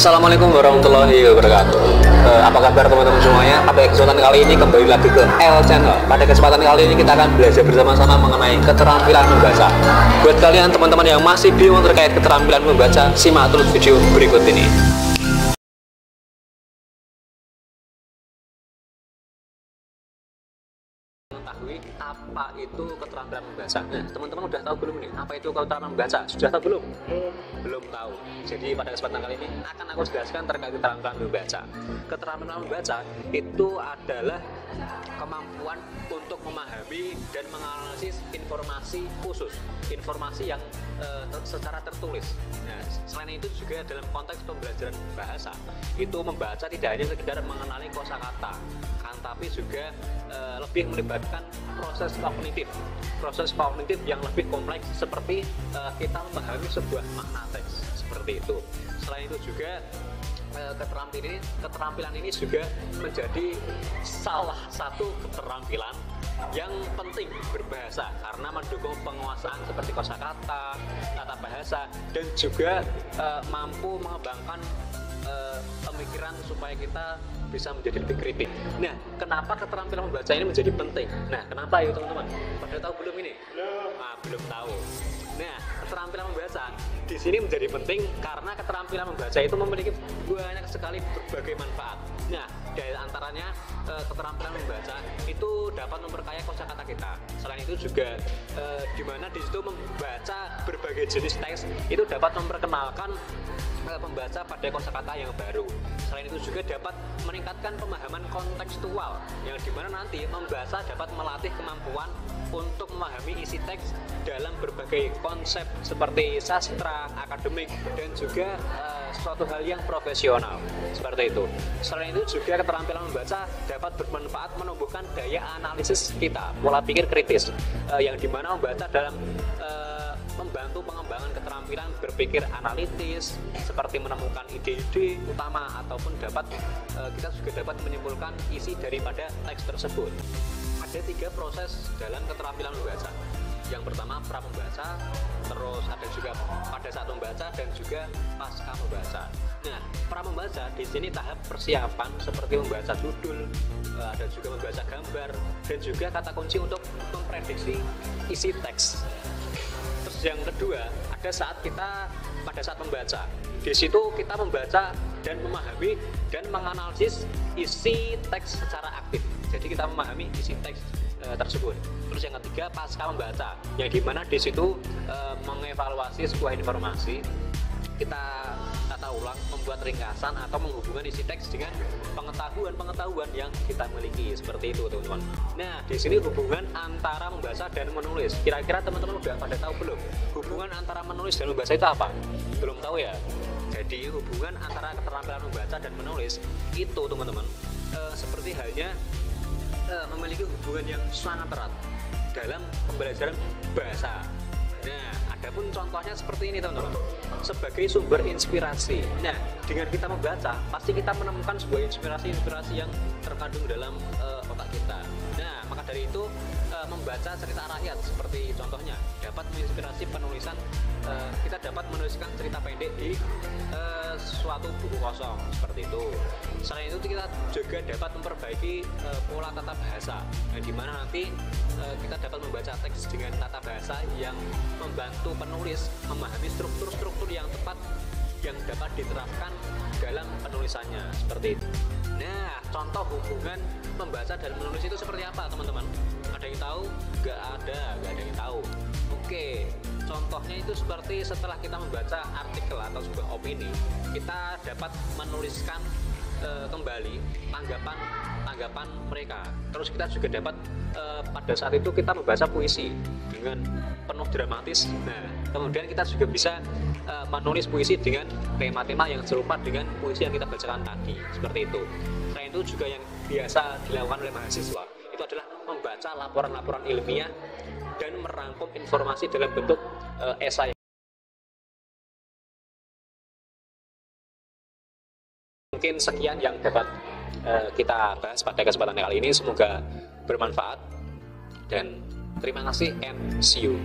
Assalamualaikum warahmatullahi wabarakatuh. Apa kabar teman-teman semuanya? Pada kesempatan kali ini kembali lagi ke L Channel. Pada kesempatan kali ini kita akan belajar bersama-sama mengenai keterampilan membaca. Buat kalian teman-teman yang masih bingung terkait keterampilan membaca, simak terus video berikut ini. Mengetahui apa itu keterampilan membaca. Nah, teman-teman udah tahu belum nih apa itu keterampilan membaca? Sudah tahu belum? Belum tahu. Jadi pada kesempatan kali ini akan aku jelaskan terkait keterampilan membaca. Keterampilan membaca itu adalah kemampuan untuk memahami dan menganalisis informasi khusus, informasi yang secara tertulis. Nah, selain itu juga dalam konteks pembelajaran bahasa, itu membaca tidak hanya sekedar mengenali kosakata, tapi juga lebih melibatkan proses kognitif yang lebih kompleks seperti kita memahami sebuah makna teks seperti itu. Selain itu juga keterampilan ini juga menjadi salah satu keterampilan yang penting berbahasa karena mendukung penguasaan seperti kosakata, tata bahasa, dan juga mampu mengembangkan pemikiran supaya kita bisa menjadi lebih kritis. Nah, kenapa keterampilan membaca ini menjadi penting? Nah, kenapa ya teman-teman? Pada tahu belum ini? Belum tahu. Nah, keterampilan membaca di sini menjadi penting karena keterampilan membaca itu memiliki banyak sekali berbagai manfaat. Nah, dari antaranya keterampilan membaca itu dapat memperkaya kosakata kita. Selain itu juga di mana di situ membaca berbagai jenis teks itu dapat memperkenalkan pembaca pada kosakata yang baru. Selain itu juga dapat meningkatkan pemahaman kontekstual yang dimana nanti membaca dapat melatih kemampuan untuk memahami isi teks dalam berbagai konsep seperti sastra, akademik, dan juga suatu hal yang profesional seperti itu. Selain itu juga keterampilan membaca dapat bermanfaat menumbuhkan daya analisis kita, pola pikir kritis yang dimana membaca dalam membantu pengembangan keterampilan berpikir analitis seperti menemukan ide-ide utama ataupun kita juga dapat menyimpulkan isi daripada teks tersebut. Ada 3 proses dalam keterampilan membaca. Yang pertama pra-membaca, terus ada juga pada saat membaca dan juga pasca membaca. Nah, pra-membaca di sini tahap persiapan seperti membaca judul, ada juga membaca gambar dan juga kata kunci untuk memprediksi isi teks. Terus yang kedua, ada pada saat membaca. Di situ kita membaca dan memahami dan menganalisis isi teks secara aktif. Jadi kita memahami isi teks tersebut. Terus yang ketiga, pasca membaca, yang dimana di situ mengevaluasi sebuah informasi, kita tata ulang, membuat ringkasan atau menghubungkan isi teks dengan pengetahuan yang kita miliki seperti itu, teman-teman. Nah, di sini hubungan antara membaca dan menulis. Kira-kira teman-teman udah pada tahu belum? Hubungan antara menulis dan membaca itu apa? Belum tahu ya? Jadi hubungan antara keterampilan membaca dan menulis itu, teman-teman, seperti halnya memiliki hubungan yang sangat erat dalam pembelajaran bahasa. Nah, adapun contohnya seperti ini, teman-teman, sebagai sumber inspirasi. Nah, dengan kita membaca, pasti kita menemukan sebuah inspirasi yang terkandung dalam otak kita. Nah, maka dari itu membaca cerita rakyat seperti contohnya dapat menginspirasi penulisan. Kita dapat menuliskan cerita pendek di suatu buku kosong seperti itu. Selain itu kita juga dapat memperbaiki pola tata bahasa, yang dimana nanti kita dapat membaca teks dengan tata bahasa yang membantu penulis memahami struktur yang tepat yang dapat diterapkan dalam penulisannya seperti itu. Nah, contoh hubungan membaca dan menulis itu seperti apa, teman-teman? Ada yang tahu? Gak ada yang tahu. Oke, contohnya itu seperti setelah kita membaca artikel atau sebuah opini, kita dapat menuliskan kembali tanggapan mereka. Terus kita juga dapat pada saat itu kita membaca puisi dengan penuh dramatis. Nah, kemudian kita juga bisa menulis puisi dengan tema-tema yang serupa dengan puisi yang kita bacakan tadi seperti itu. Selain itu juga yang biasa dilakukan oleh mahasiswa itu adalah membaca laporan-laporan ilmiah dan merangkum informasi dalam bentuk esai. Mungkin sekian yang dapat kita bahas pada kesempatan kali ini. Semoga bermanfaat dan terima kasih and see you.